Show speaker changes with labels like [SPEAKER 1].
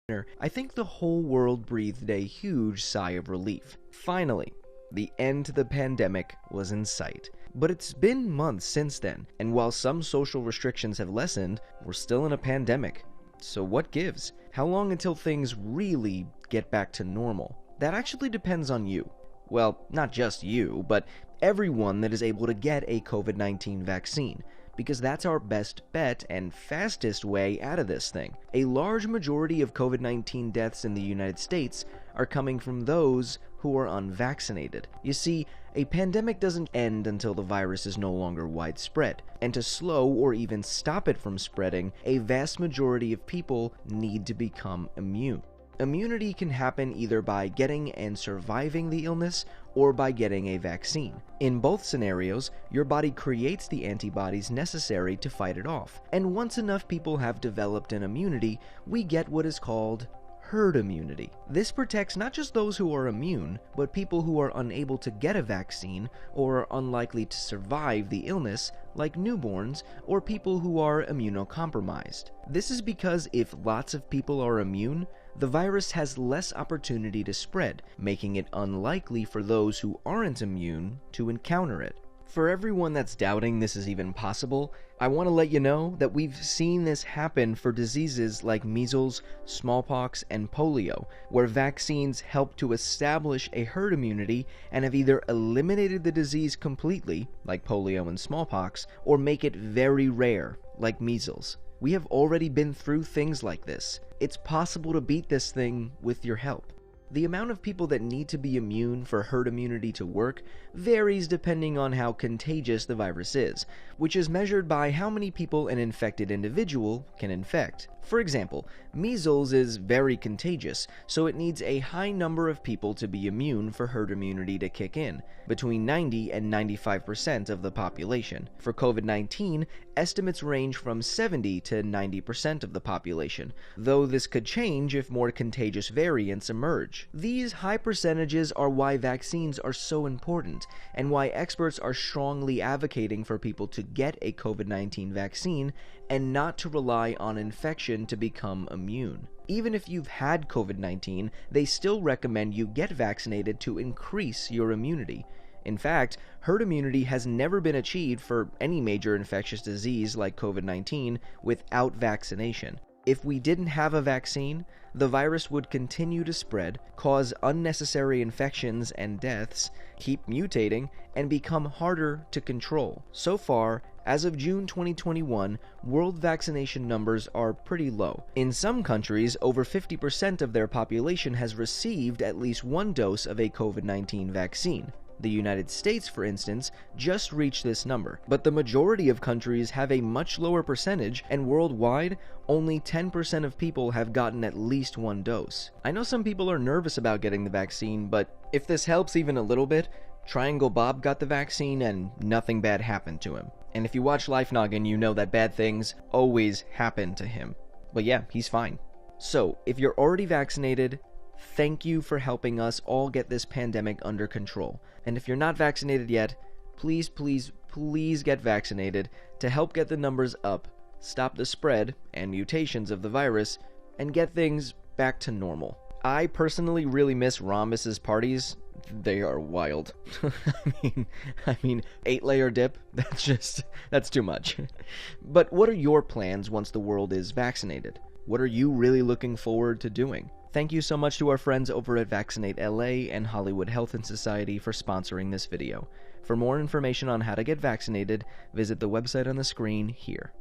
[SPEAKER 1] I think the whole world breathed a huge sigh of relief. Finally, the end to the pandemic was in sight. But it's been months since then, and while some social restrictions have lessened, we're still in a pandemic. So what gives? How long until things really get back to normal? That actually depends on you. Well, not just you, but everyone that is able to get a COVID-19 vaccine, because that's our best bet and fastest way out of this thing. A large majority of COVID-19 deaths in the United States are coming from those who are unvaccinated. You see, a pandemic doesn't end until the virus is no longer widespread, and to slow or even stop it from spreading, a vast majority of people need to become immune. Immunity can happen either by getting and surviving the illness or by getting a vaccine. In both scenarios, your body creates the antibodies necessary to fight it off. And once enough people have developed an immunity, we get what is called herd immunity. This protects not just those who are immune, but people who are unable to get a vaccine or are unlikely to survive the illness, like newborns or people who are immunocompromised. This is because if lots of people are immune, the virus has less opportunity to spread, making it unlikely for those who aren't immune to encounter it. For everyone that's doubting this is even possible, I want to let you know that we've seen this happen for diseases like measles, smallpox, and polio, where vaccines help to establish a herd immunity and have either eliminated the disease completely, like polio and smallpox, or make it very rare, like measles. We have already been through things like this. It's possible to beat this thing with your help. The amount of people that need to be immune for herd immunity to work varies depending on how contagious the virus is, which is measured by how many people an infected individual can infect. For example, measles is very contagious, so it needs a high number of people to be immune for herd immunity to kick in, between 90 and 95% of the population. For COVID-19, estimates range from 70 to 90% of the population, though this could change if more contagious variants emerge. These high percentages are why vaccines are so important, and why experts are strongly advocating for people to get a COVID-19 vaccine and not to rely on infection to become immune. Even if you've had COVID-19, they still recommend you get vaccinated to increase your immunity. In fact, herd immunity has never been achieved for any major infectious disease like COVID-19 without vaccination. If we didn't have a vaccine, the virus would continue to spread, cause unnecessary infections and deaths, keep mutating, and become harder to control. So far, as of June 2021, world vaccination numbers are pretty low. In some countries, over 50% of their population has received at least one dose of a COVID-19 vaccine. The United States, for instance, just reached this number, but the majority of countries have a much lower percentage, and worldwide, only 10% of people have gotten at least one dose. I know some people are nervous about getting the vaccine, but if this helps even a little bit, Triangle Bob got the vaccine and nothing bad happened to him. And if you watch Life Noggin, you know that bad things always happen to him. But yeah, he's fine. So, if you're already vaccinated, thank you for helping us all get this pandemic under control. And if you're not vaccinated yet, please, please, please get vaccinated to help get the numbers up, stop the spread and mutations of the virus, and get things back to normal. I personally really miss Rhombus's parties. They are wild. I mean, 8-layer dip, that's too much. But what are your plans once the world is vaccinated? What are you really looking forward to doing? Thank you so much to our friends over at Vaccinate LA and Hollywood Health and Society for sponsoring this video. For more information on how to get vaccinated, visit the website on the screen here.